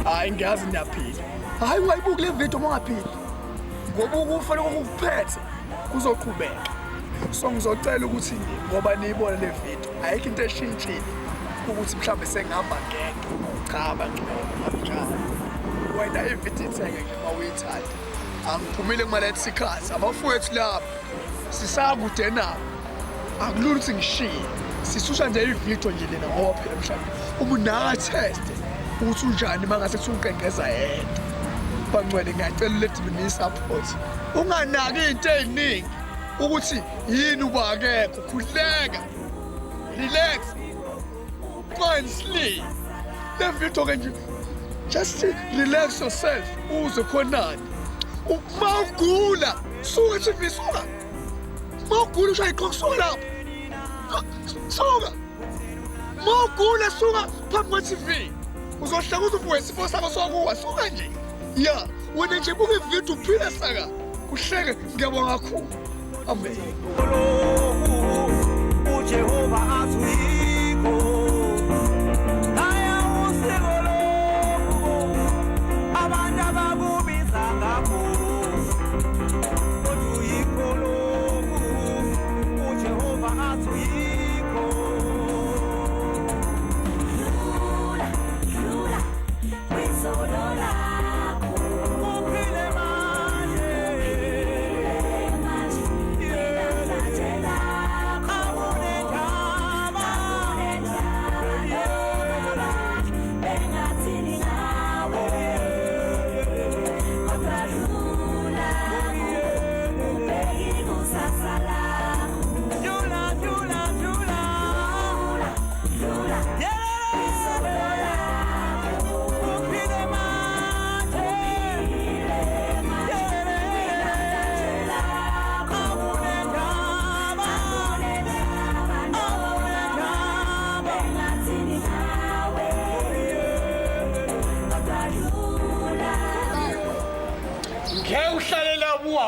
Hayi ngiyazi niyaphila. Hayi wayibuka le video mongaphili. Ngoba ukufanele ukuphethe kuzoqhubeka. So ngizocela ukuthi ngoba niyibona le video ayikho into eshintshile ukuthi mhlawumbe sengihamba ngeke. Cha banjani. Wena ivideo ithenge noma uyithanda. Angiphumile kumalethe sikhathi abafowethu lapha. Sisakude nabo. Akulula ukuthi ngishiye. Sisusha nje ivideo nje lena ngoba phela mhlawumbe uma test ukuthi unjani mangase kusuqengeza yedwa. Bangcwele ngiyacela ulethi mina support. Unganaki into eziningi ukuthi yini uba akekho khuleka. Relax. Fine sleep. Le video nje just relax yourself. Uze khonani. Uma ugula suka TV suka. Uma ugula ushaya iqhoko suka lapha. Suka. Uma ugula suka phambi kwe-TV. Uzohleka uvuke isifo sakho sokuwa suka nje. Ya, wena nje buka ivideo uphile saka. Uhleke ngiyabonga kakhulu. Amen. uJehova athuyiko. Aya usekolo. Abantu abakubiza ngakho. Kodwa uJehova athuyiko.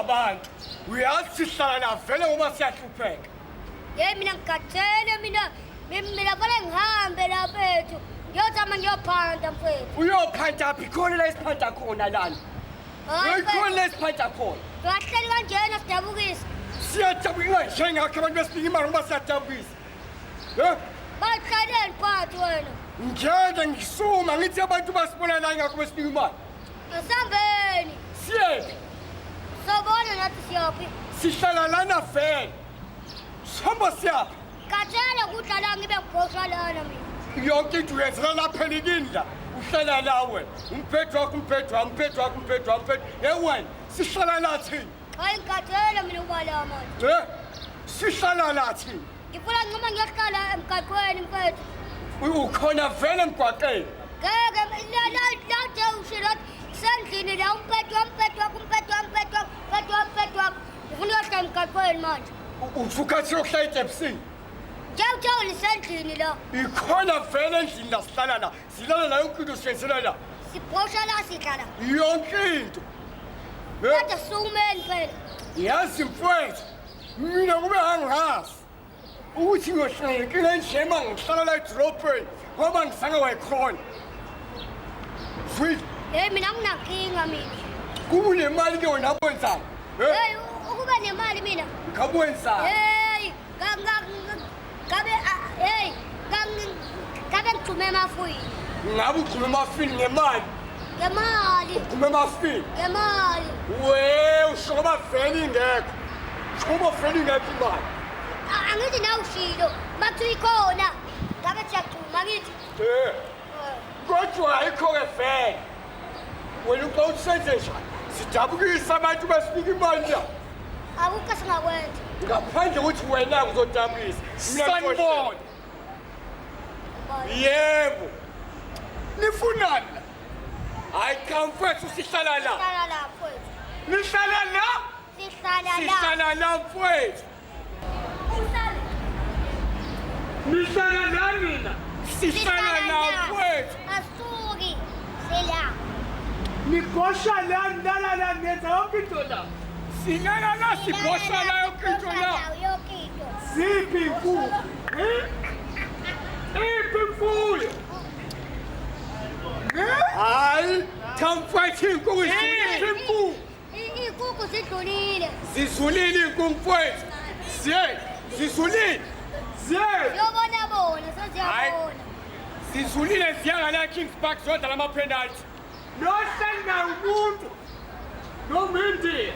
Abantu uyathi sihlala vele uma siyahlupheka. Mina ngikathele mina vele ngihambe laphethu ngiyozama ngiyophanda mfethu. Uyophanda phi khona la isiphanda khona lana? Hayi khona la isiphanda khona. Ngahleli kanjena sidabukisa. Siyadabukisa njengakho abantu besifika imali uma siyadabukisa. Baqaleni phansi wena. Ngiyada ngisuma ngithi abantu basibona la ngakho besifika imali. Asambeni. Siyephi? Sobona nathi siyaphi? Sihlala lana vele. Sihamba siyaphi? Kathele kudlala ngibe ngibhosha lana mina. Yonke into uyenzela lapha elikindla. Uhlala la wena. Umphethu wakho. Wena sihlala la thina. Hayi ngikathele mina uba la manje. Sihlala la thina. Ngifuna nqoma ngiyohlala emgaqweni mfethu. Ukhona vele emgwaqeni. Ngeke la ushilo sendlini la umphethu wakho. Ufuna uyohlala emgaqweni manje. Ufukathi yokuhlala etepsini. Ngiyawuthola isendlini la. Ikhona vele endlini la sihlala la. Silala la yonke into siyenzela la. Sibhosha la sihlala. Yonke into. Kodwa sumeni phela. Yazi mfowethu. Mina kube angazi. Ukuthi ngiyohlala inkinga enjema ngihlala la edrobheni ngoba ngisanga wayikhona. Sweet. Mina nginankinga mina. Kuba nemali ke wena wenzani? Hey, ukuba nemali mina. Ngabwenzani? Hey, ngabe ngithume amafini. Ngabe ugqume amafini ngemali? Ngemali. Ugqume amafini? Ngemali. Ushoba vele ingekho. Ushoba vele ingekho imali. Angithi na ushilo, bakuthi ikhona. Ngabe siyagcuma ngithi. Kodwa ayikho-ke vele. Wena uba usenze njani? Sidabukisa abantu besifika imali la. Akukho singakwenza. Ngaphandle ukuthi wena ngizodabukisa. Sanibona. Yebo. Nifunani la? Hayi cha mfethu sihlala la. Sihlala la mfethu. Nihlala la? Sihlala la mfethu. Nihlala la mina. Sihlala la mfethu. Asuki. Sila. Sibosha la ngenza yonke into la. Singana la sibosha la yonke into la. Ziphi imfuyo? Iphi imfuyo? Hayi, tamfwethi inkukhu Imfuyo. Iy'nkukhu zidlulile. zizulile inkukhu mfowethu. Zizulile. Yobona bona, seziyabona. Zizulile ziyangala Kings Park zodwa lama penalty. Nohlanga umuntu. Nomindi.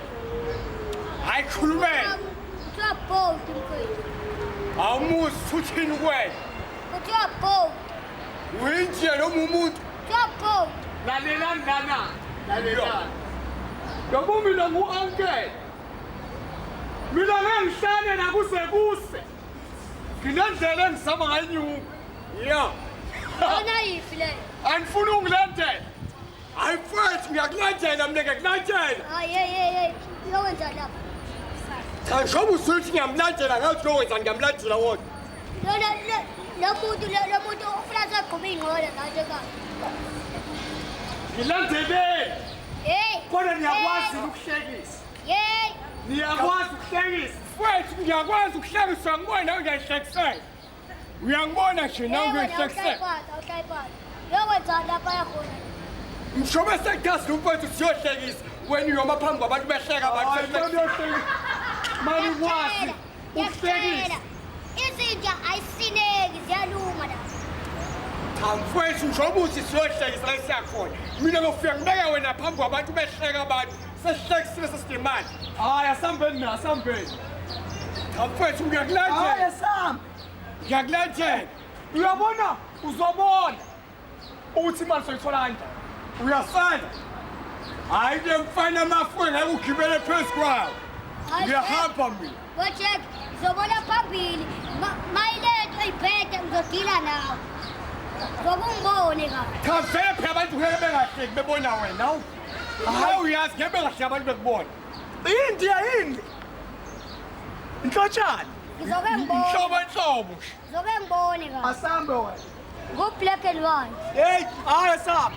Hayi khulumela. Kuthiwa bold mfowethu. Awumuzi futhini kwena. Kuthiwa bold. Uyinje lo umuntu. Kuthiwa bold. Lalela ndana. Lalela. Ngoba mina ngu-uncle. Mina ngangihlane nakuze. Nginendlela engizama ngayinyuka. Ya. Yona yiphi leyo? Angifuni ungilandela. Hayi mfowethu ngiyakulandela mina ngiyakulandela. Hayi, yowenza lapha. Cha njengoba usuthi ngiyamlandela ngathi lowenza ngiyamlandela wona. Lo muntu ufuna segquba iy'nqola ngathi ekhaya. Ngilandelele. Hey! Kodwa niyakwazi ukuhlekisa. Yey! Niyakwazi ukuhlekisa. Mfowethu ngiyakwazi ukuhlekisa ngibona nawe uyayihlekisela. Uyangibona nje nawe uyayihlekisela. Awuhlayiphatha. Yowenza lapha yakhona. Mshobe sekuyazi lo mfowethu siyohlekisa. Wena uyoma phambi kwabantu behleka abantu. Mani ukwazi ukuhlekisa. Izinja ayisineki ziyaluma la. Cha mfowethu njengoba uthi siyohlekisa la siyakhona. Mina ngofika ngibeka wena phambi kwabantu behleka abantu. Sesihlekisile sesidimali. Hayi asambeni asambeni. Cha mfowethu ngiyakulandela. Sam. Ngiyakulandela. Uyabona uzobona ukuthi imali soyithola kanjani. Uyasanda. Hayi ke mfana amafwe ngeke ugibele phezu kwawo. Ngiyahamba mina. Wachek, zobona phambili. Mayiletho iphethe ngizodila nawe. Ngoba ungibone ka. Cha vele phela abantu ngeke bengahleki bebona wena. Hayi uyazi ngeke bengahleki abantu bekubona. Yini? Inhlotshana. Ngizobe ngibone. Nhlobo. Ngizobe ngibone ka. Asambe wena. Go black and white. Hey, hayi Sam.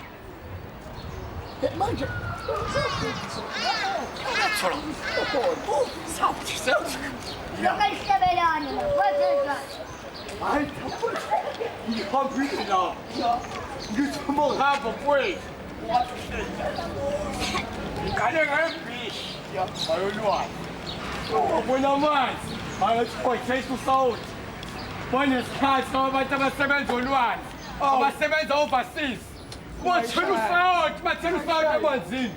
Manje. Lokho ihlebelane la. Wenzenza. Hayi. Ngihambile la. Ngithuma uhamba mfowethu. Ngane ngembishi. Ayolwazi. Ubona amanzi. Ayothothesa usawuthi. Banesikhathi abantu abasebenza olwandle. Abasebenza overseas. Bathela usawuthi emanzini.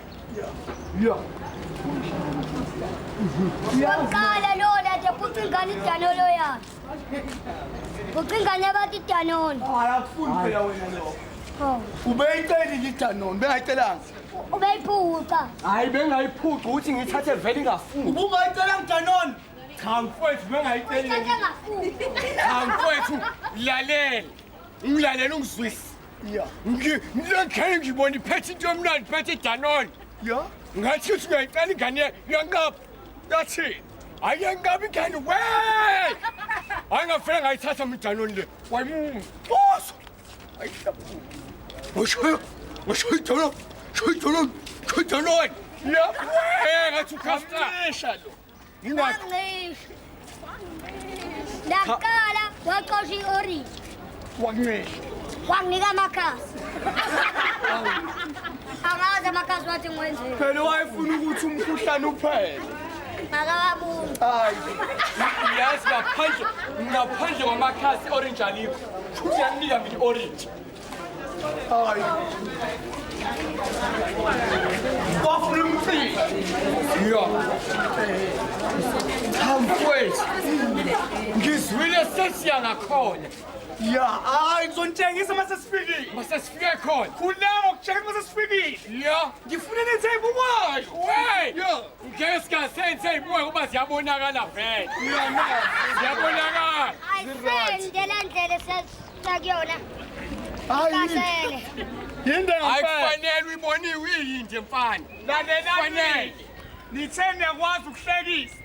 Waqala lona nje futhi ingane idanolo yakhe. Ucingane abathi idanolo. Hayi akufuni phela wena lo. Oh. Ubeyicela idanoni, bengayicelanga. Ubeyiphuca. Hayi bengayiphuca ukuthi ngithathe vele ingafuni. Ubungayicelanga idanoni. Cha mfowethu bengayiceli. Uyithathe ngafuni. Cha mfowethu lalela. Ngilalela ungizwisi. Ya. Ngilokhe ngibona iphethe into yomnandi iphethe idanoni. Ya. Ngathi uthi uyayicela ingane yanqapha. Yathi ayengabi ingane we. Ayingafela ngayithatha midanoni le. Wayimungu. Boso. Ayihlabu. Washo idoloni. Ya. Ngathi ukhasta. Ngisha lo. Wangisho. Ndaqala waqosha i-orange. Wangisha. Wanginika amakhasi. Angazi amakhasi wathi ngiwenzeni. Phela wayefuna ukuthi umkhuhlane uphele. Akabuni. Hayi. Yazi ngaphandle kwamakhasi orange alikho. Futhi yanginika mina orange. Hayi. Wafuna umfisi. Ya. Mfowethu. Ngizwile sesiya ngakhona. Ya, hayi ngizontshengisa mase sifikile. Masesifike khona. Kunawo kutshengisa mase sifikile. Ya. Ngifuna nenze ibukwayo. Wey. Ya. Ngeke singasenze ibuka kuba ziyabonakala vele. Ziyabonakala. Ayisendela ndlela esakuyona. Hayi. Kasele. Yinde ngempela. Ayikufanele uyiboniwe iyinde mfana. Lalelani. Nithe niyakwazi ukuhlekisa.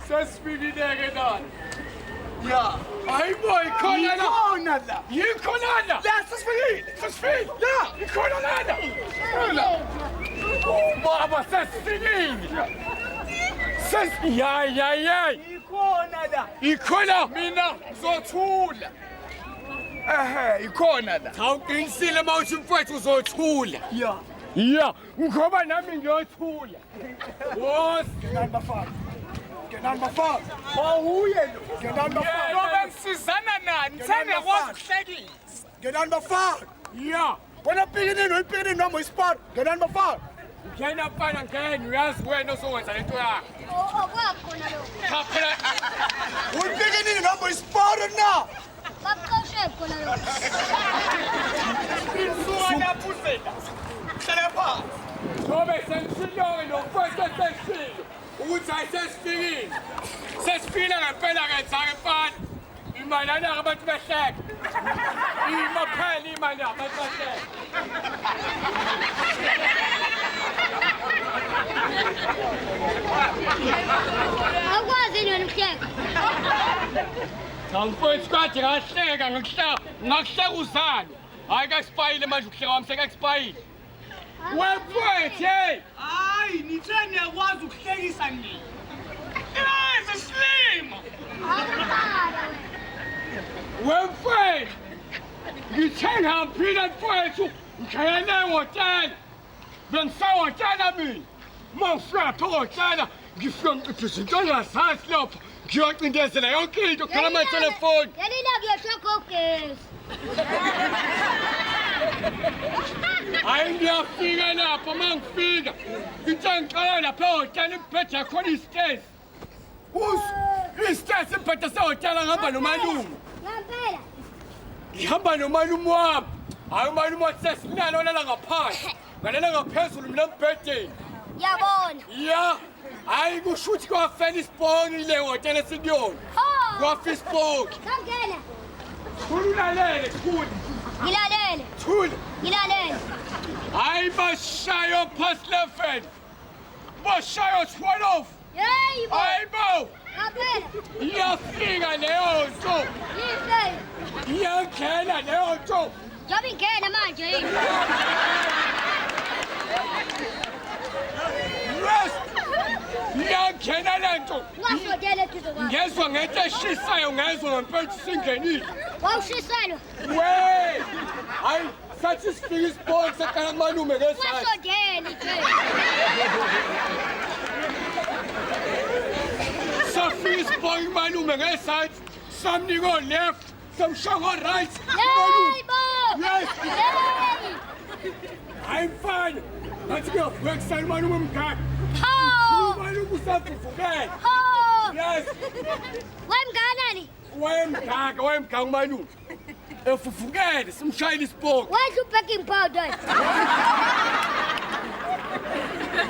Sesifikile-ke lana. Ya. Hayibo ikhona la. Ikhona la. Yikhona la. La sesifikile. Sesifile. La. Ikhona lana. La. Ya. Ikhona la. Ikhona mina uzothula. Ikhona la. Awuqinisile mawuthi mfowethu uzothula. Ya. Ngoba nami ngiyothula. Wos. Ngenani bafana. Uye lo. Ngenani bafana. Ngoba ngisizana nani? Thena kwakuhlekisa. Ngenani bafana. Ya. Wena pikini uyipikini noma isport. Ngenani bafana. Ngena mfana ngena uyazi wena ozowenza lento yakho. Okwakhona lo. Cha phela Uyipikini noma isport na. Bakuxoshe khona lo. Suka phusela. Hlala phansi. Ngoba sengishilo nomfowethu sengishilo. Ukuthi ayisesifikile. Sesifikile ngempela ke zake mfana. Imali ayina abantu behleka. Imaphela imali abantu behleka. Awukwazi yini ukuhleka? Mfowethu kade ngahleka ngakuhleka uzalo. Hayi kaSpayile manje ukuhleka wami sekaSpayile. Wemfowethu hey! Hayi, nithe niyakwazi ukuhlekisa nini? Yes, Slim. Awukhala wena. Wemfowethu! Ngithe ngiyaphila mfowethu ngishayene ehhotela. Bengisahhotela mina. Uma ngifika phokotela ngifika ngicishe izinto engazazi lapho. Ngiyocindezela yonke into kugcwala amatelefoni. Yanina kuyoshokha ugesi. Hayi ngiyafika lapho uma ngifika. Ngithe ngiqala lapha ehhotela imphethe yakhona isitezi. Isitezi imphethe sehhotela ngihamba nomalume. Ngampela. Ngihamba nomalume wami. Hayi umalume wathi sesinalo olala ngaphansi. Ngalala ngaphezulu mina embhedeni. Yabona. Ya. Hayi kusho ukuthi kwafela isiponi le hotela esikuyona. Kwafa isiponi. Sangena. Ulalele khulu. Ngilalele. Thula. Ngilalele. Hayi bashayo past 11. Bashayo 12. Hey bo. Hayi bo. Ngampela. Iyafika leyo nto. Yihle. Iyangena leyo nto. Njobe ingena manje yini? Yes. Iyangena le nto. Ungasondele eduze kwami. Ngezwa ngento eshisayo ngezwa ngempela singenile. Wawushiselwa. Wey! Hayi, sathi sifika isiponi seqala kumalume ngesakhe. Ungasondeli nje. Safika isiponi kumalume ngesakhe. Samnika o-left, samshaya ngo-right. Hey bo. Yes. Hey. Hayi mfana, ngathi kuyovuka ekuseni umalume mngaka. Ho. Umalume usavuvukele. Ho. Yes. Wemnganani? Wayemgaka umalume. Efufukele, simshayile isiponi. Wedla u-baking powder.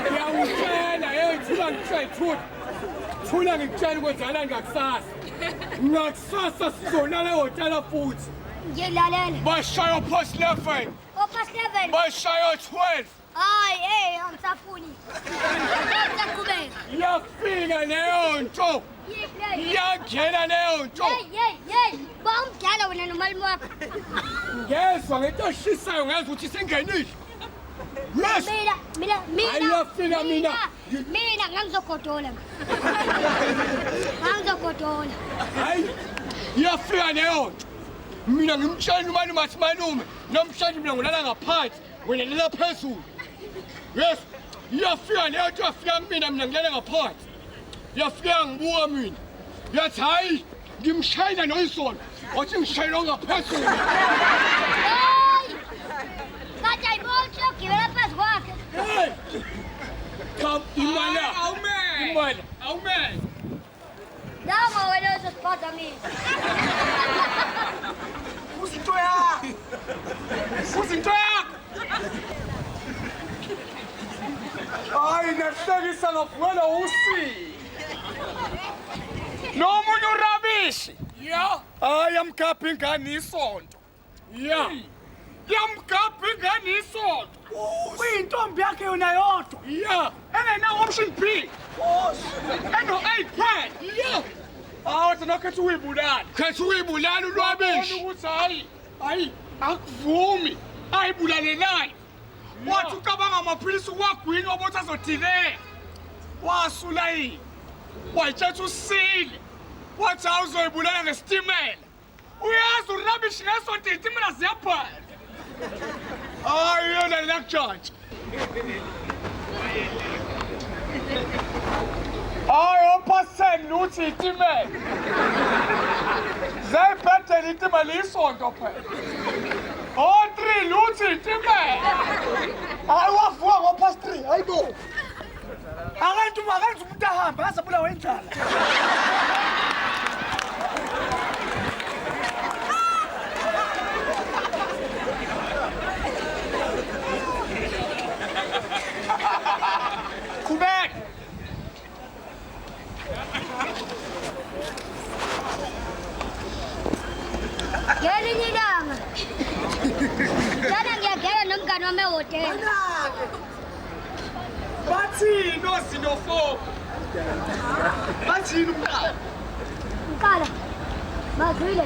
Ngiyawutshela, hey, thula ngitshela, thula ngikutshela ukwenzakala ngakusasa. Ngakusasa sizolala ehhotela futhi. Ngilalela. Bashaya past 11. Opast 11. Bashaya 12. Hayi, angisafuni. Ngisaqhubeka. Iyafika leyo nto. Yihle. Iyangena leyo nto. Hey. Ba umdala wena nomalume wakho. Ngezwa ngento eshisayo ngezwa ukuthi singenile. Yes. Ayafika mina. Mina ngangizogodola. Ngangizogodola. Hayi. Iyafika leyo nto. Mina ngimtshela umalume athi malume, namhlanje mina ngilala ngaphansi, wena lala phezulu. Yes. Iyafika leyo nto yafika kumina mina ngilala ngaphansi. Yafika ngibuka mina. Yathi hayi, ngimshayela noyisona. Wathi ngishayela ngaphezulu. Hayi! Kanti ayibothe ogibela phezu kwakhe. Hey! Come, imala. Awume. Nama wena uzosiphatha mina. Uzinto yakho. Hayi nahlekisa ngavukela usi. Nomunye urabishi. Ya. Hayi amkhapha ingane isonto. Ya. Yamgapha ingane isonto. Kuyintombi yakhe yona yodwa. Ya. Engenawo option B. Eno-iPad. Ya. Awuthi nakhethi uyibulala. Khetha ukuyibulala ulwabishi. Ukuthi Hayi, akuvumi. Ayibulalelayo. Wathi ucabanga amaphilisi uwagwinya obothi azodileka. wasula yini? wayitshetha usile wathi awuzoyibulala ngesitimela uyazi urabishi ngesonto izitimela ziyaphala hayi yona linakujantshi hayi ophaseni luthi itimela zayibhedela itimela isonto phela o-3 luthi itimela hayi wavuka ngopasi 3 hayi bo akenzi umuntu ahambe azabulawa indlala qhubeka Ngelinye ilanga ngiyagela nomngane wami ehhotela. bathini ozinofo bathini umqala Mkala, mazwile.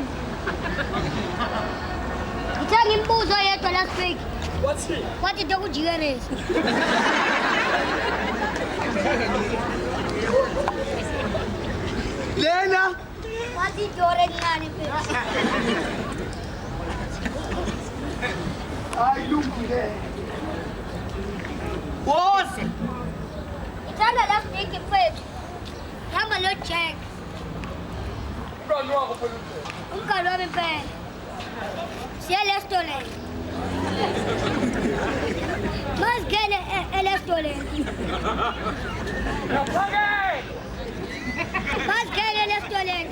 Ngithe ngimbuzo yedwa last week. wathini Wathi into kujikeleza. lena Wathi idore encane phela. ayilungile wose Ngithanda last week mfethu. Hamba lo Jack. umntwana wakho phela Umngane wami phela. Siya restaurant. Masingene e-restaurant. yaphakela Masingene e-restaurant.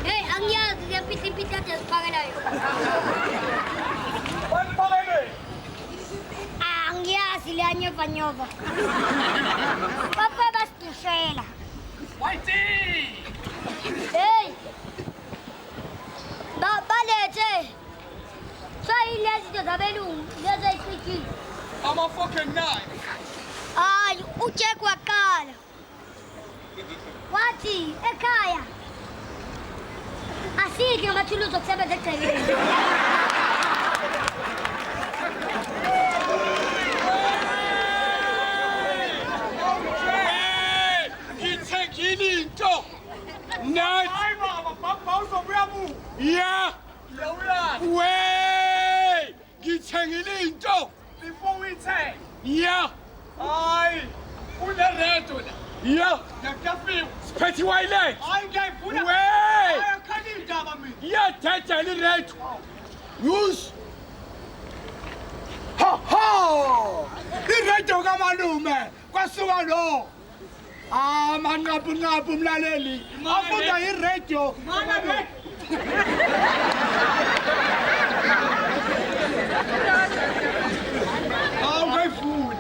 Hey, angiyazi ngiyapita siphakelayo. baniphakele Angiyazi le anyova. Papa basidishela. wayithi Hey. Balethe. Sayilezi zinto zabelungu, lezi ayicikile. ama-fucking 9 Hayi, uJack waqala. Wathi ekhaya asidle amathuluzi okusebenza egcekeni. ngithengile into nathi hayi baba baba uzobuya bu ya uyawulala wey ngithengile into before uyithenge ya hayi uneredo la ya ngiyafika siphethe iwayilet hayi ngiyayifuna wey akhani indaba mina iyadedela iredo yus ha iredio kamalume kwasuka lo manqaphu mlaleli afunda iredio awungayifuni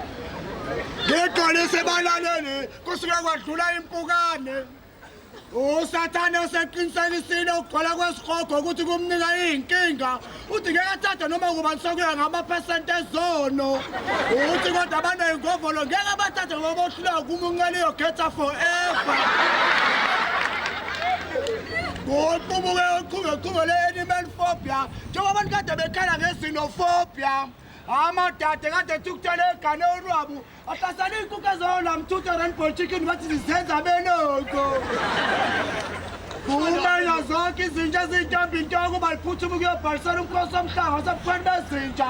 ngigcwalise balaleli kusuke kwadlula impukane usathane useqinisekisile ukugcwala kwesihogo ukuthi kumnika iy'nkinga uthi ngeke athathe noma kubani sokuya ngamaphesenti ezono uthi kodwa abaney'ngovolo ngeke bathathe ngoba ohluleka kumuncela iyogeta forever uqubuke le-animal phobia njengoba abantu kade bekhala ngezinofobia amadade kade thukuthele egane olwabu ahlasela iy'nkukhu ezolwam-2 rainbow chicken bathi zizenza beloko kumenya zonke izinja eziyintombinto kuba liphuthuma ukuyobhalisela umkhosi omhlanga wasebukhweni bezinja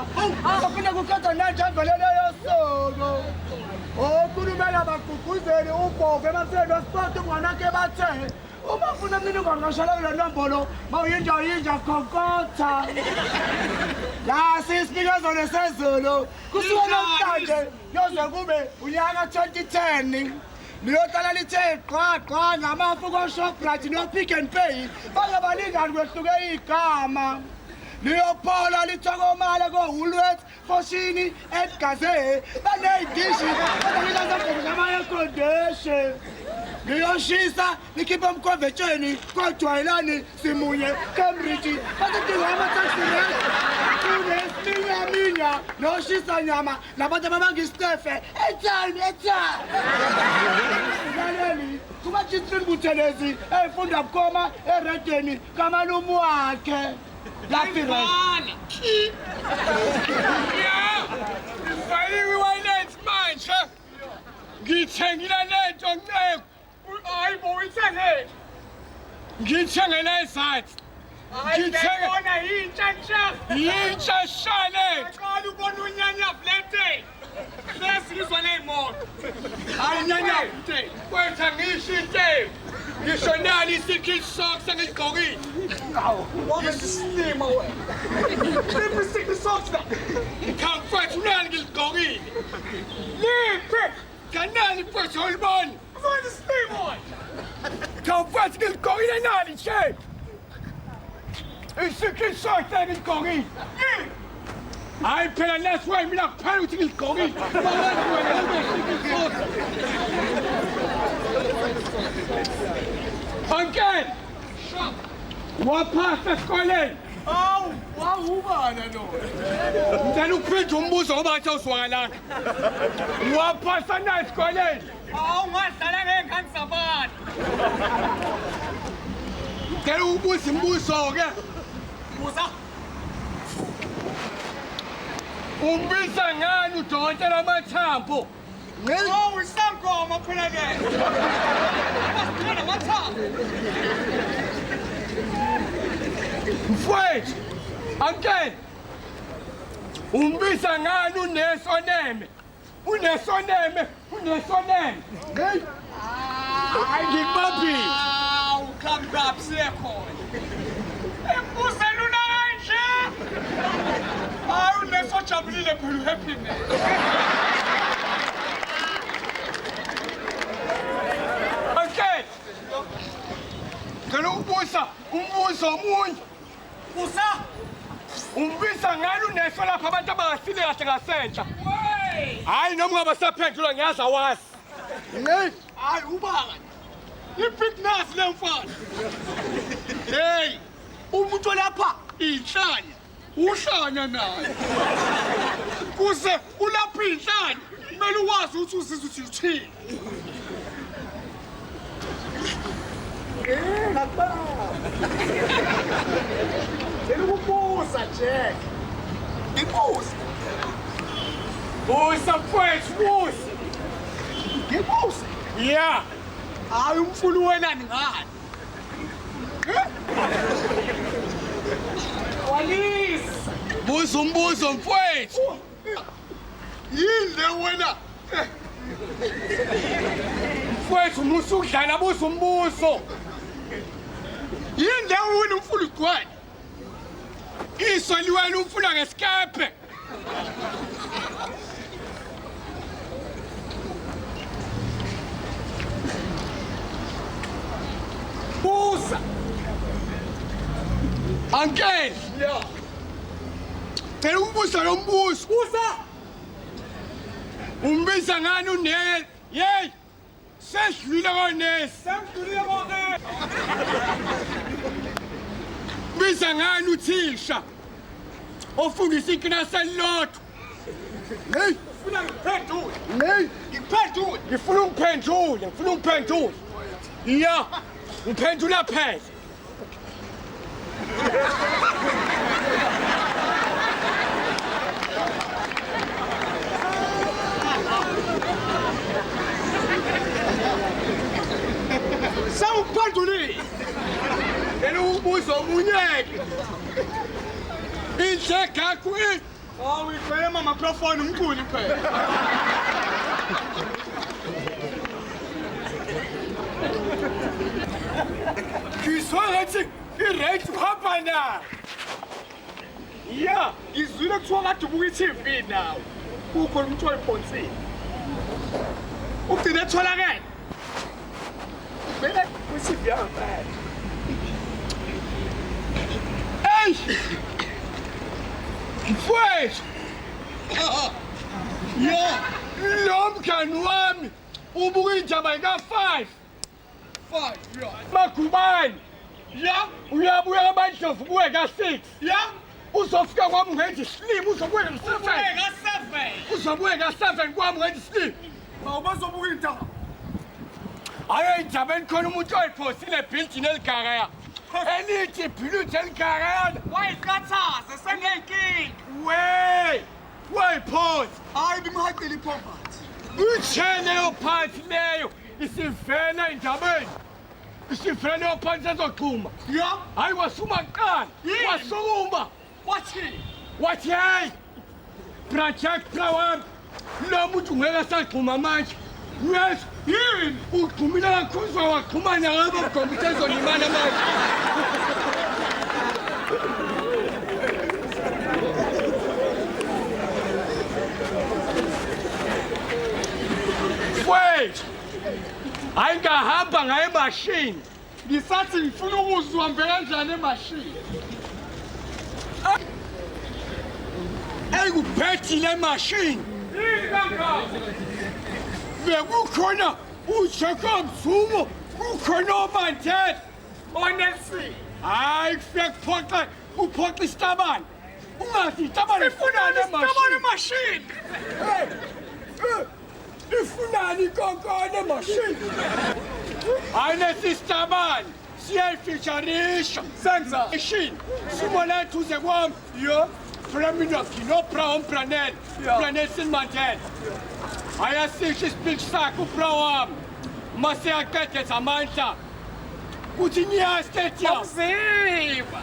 aphinde kukhethwa nenja eveleleyo soko okhulumela bagqugquzeli ubhove emaseni wesport umnganakhe bathe uma ufuna umniningwane ngashela kule nombolo mawuyinja khonkotha yasisibikezone sezulu kusuke namhlanje yoze kube unyaka 2010 niyohlala lithe gqa ngamafu koShoprite noPick n Pay bangabalingani kwehluke igama niyophola lithokomale koWoolworths Foschini eGaze baney'dishi ezamayekodeshe niyoshisa nikhiphe emkhovetsheni kojwayelani simunye Cambridge basidinga ama-taxi unesiminyaminya noshisa nyama nabantu ababangisistefe etime laleli kumajinsini buthelezi ey'funda bukhoma eredweni kamalumu wakhe Ngiyayifana. Ngifayile iwayilet manje. Ngithengile lento nceku uyithengele. Ngithengela izathu. Ngithengona yintsha ntsha. Yintsha shale. Aqala ubona unyanya flete. Lesizwe leyimoto. Anyanya into. Kwetha ngisho into. Ngisho nali isikhithi socks engigqokile. Wona sislima wena. Slipper stick socks la. Comfort nali ngigqokile. Liphe. Kanali mfowethu olibona. Wona slima wena. Comfort ngigqokile nali shape. Isikhithi socks engigqokile. Hayi phela last way mina kuphela ukuthi ngigqokile. Babantu wena ubesikhithi socks. Uncle! Waphasa esikoleni. Awu, wawubana lo. Ngicela ukuphinde umbuzo ngoba ngathi awuzwakalanga. Waphasa na esikoleni. Awu ngadlala ngengane zabantu. Ngicela ukubuza imibuzo-ke. Buza. Umbiza ngani udokotela Mathambo? Awu isangoma phela ke. Basithanda mathambo. Mfowethu, uncle. Umbiza ngani unesoneme? Unesoneme. Hey. Hayi ngikubambile. Awu khamngaphi siyekhona. Embuzela una kanje. Awu nesojabulile phela happy man. Okay. Ngicela ukubuza umbuzo omunye. Buza. Umbiza ngani uneso lapha abantu abangasile kahle ngasentsha. Wey. Hayi noma ungabasaphendula ngiyazi awazi. Hey. Hayi ubanga. Ibignas le mfana. Hey. Umuntu lapha inhlanya. Uhlanya naye. Kuze ulapha inhlanya. Kumele uwazi ukuthi uzizwe ukuthi uthini. Ukubuza Jack. Ngibuza. Buza mfowethu buza. Ngibuza. Yeah. Hayi umfulu wena ngani? Walis. Buza umbuzo mfowethu. Yile wena. Mfowethu musu udlala buza umbuzo. Yinde wena umfulu gcwele. Iso liwela umfuna ngesikepe. Buza. Uncle. Yeah. Ngicela ukubuza lo mbuzo. Buza. Umbiza ngani unele? Hey! Sesidlule konesi. Sengidlulile konke. Biza ngani uthisha? Ofundisa iklasi elilodwa. Hey! Ufuna ngiphendule. Hey! Ngiphendule. Ngifuna ungiphendule. Yeah. Ngiphendula phela. Sawuphendulile. Ngicela ukubuza omunye-ke. Inhle kakho Awu igwema microphone umculi phela. ngizwa ngathi i-rate uhamba nayo. Yeah, ngizwile kuthiwa kade ubuka i-TV nawe. Kukhona umuntu oyiphonsile. Ugcine etholakele. Vele kwi-TV yangempela. Hey! Mfowethu! Yeah, Lo mngani wami ubuka indaba yika-5 5, yeah. Magubane. Yeah, Uyabuya kaMandlovu ubuye ka-6. yeah. Uzofika kwami ngenza islim uzobuya ka-7. Ka-7. Uzobuya ka-7 kwami ngenza islim. Awubazobuka indaba. Hayi indaba enikhona umuntu oyiphosile ebhilidini eligakaya. Elithi ibhilidi eligakayana. Wayikhathaze sengenkinga. Wayiphosa. Hayi bimhaqile ipoverty. Uthene leyo phansi leyo isivela endabeni. Isifrene waphansi ezochuma. Ya? Hayi wasuma kuqala. Yini? Wasukuma. Wathini? Wathi hey. Project Prawam. Lo muntu ngeke sagquma manje. Yes, yini? Ugqumile kakhulu waqhumana ngabo mgombi ezonimana manje. Wait! Ayingahamba ngaye machine. Ngisathi ngifuna ukuzwa mbe kanjani emashini. Ayikuphethile machine. Yini kangaka? Bekukhona uJacob Zuma, kukhona uMandela. Honestly. Hayi kufike kuphoxe uphoxe isitabane. Ungathi isitabane ifunani emashini. Machine. Ifunani konkone machine. Ayinesi isitabane. Siyayifeaturisha. Senza. Machine. Sibona eduze kwami. Ya? Freminoki, no Brown Branel. Ja. Branel sin Mandela. Ayasisho ispeech sakhe uBrown. Mase aqede zamandla. Kuthi niya stadium. Umzimba.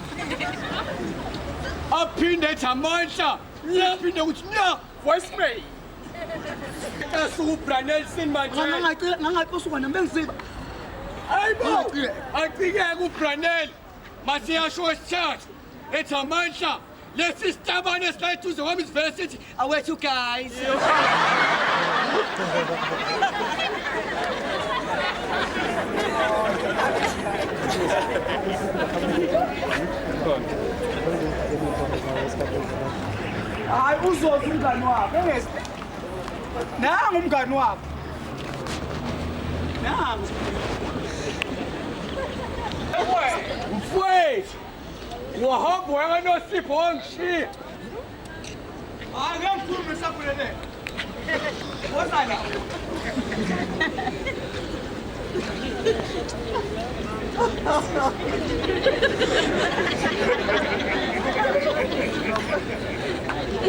Aphinde zamandla. Niyaphinde ukuthi niya. Voicemail. Kasuku Branel sin Mandela. Ngangaqosuka nambengisiba. Hayibo. Acikeke uBranel. Mase yasho isithathu. Ethamandla. Lesi sitabane esilayiduze kwami sivele sithi awethu guys. Hayi uzoza umngani wakho engezi. Nangu umngani wakho. Nangu. Mfowethu. Wahamba waya noSipho wangishiya. Hayi ngikhuluma sakhulele. Wosana.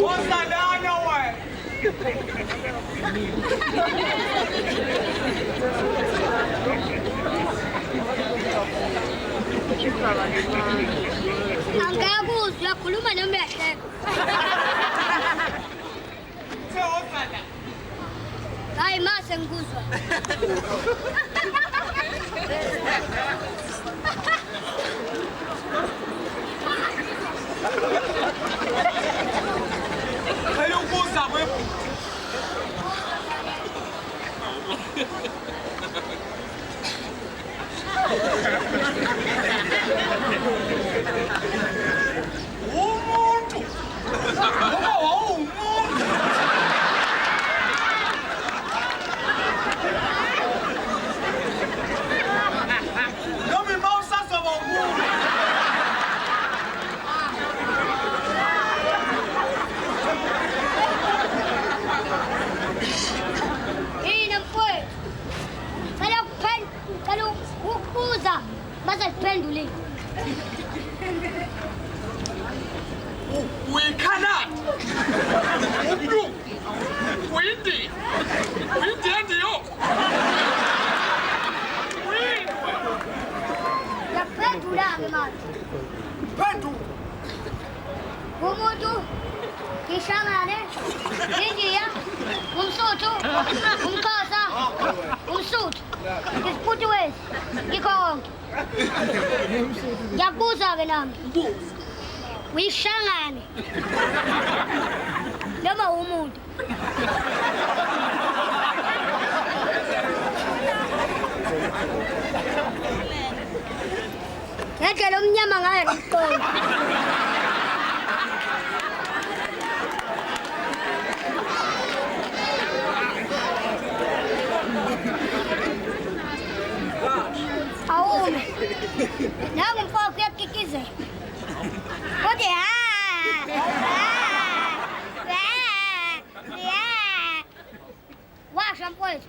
Wosana no way. Angakuzwa uyakhuluma noma uyahleka. Wosana. Hayi mase ngikuzwa. Ayukuza kwephu. Umuntu. Ngoba wawumuntu. Noma imawusazoba umuntu. Yini mfowethu? Cela ukubuza base siphendule. Uyikhalani? Umlungu. Uyindiya. Uyindiya ndiyo. Ngiyakuphendula-ke manje. Phenduka. Umuntu ngihlangane India, umSotho, umXhosa, umSuthu, isiPutuwezi, ngikho konke. Ngiyakubuza-ke nami. Uyihlangane noma umuntu? Ngendlela omnyama ngayo ngikuqonda. Awume. Nangu mfowethu uyakikizela. Uthi washa mfowethu.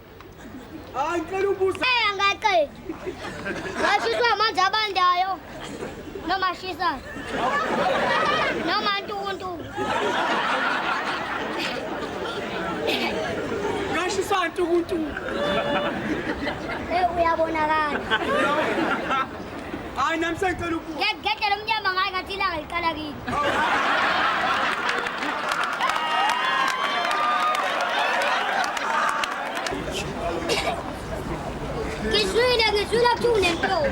Hayi ngicela ubuza. Angaqedi. Washiswa amanzi abandayo. Noma ashisayo. Noma ntukuntuku. Ngashisa ntukuntuku. Uyabonakala. Hayi nami sengicela ukubuza. Ngiyagedela umnyama ngayo ngathi ilanga liqala kini. Ngizwile kuthi unentombi.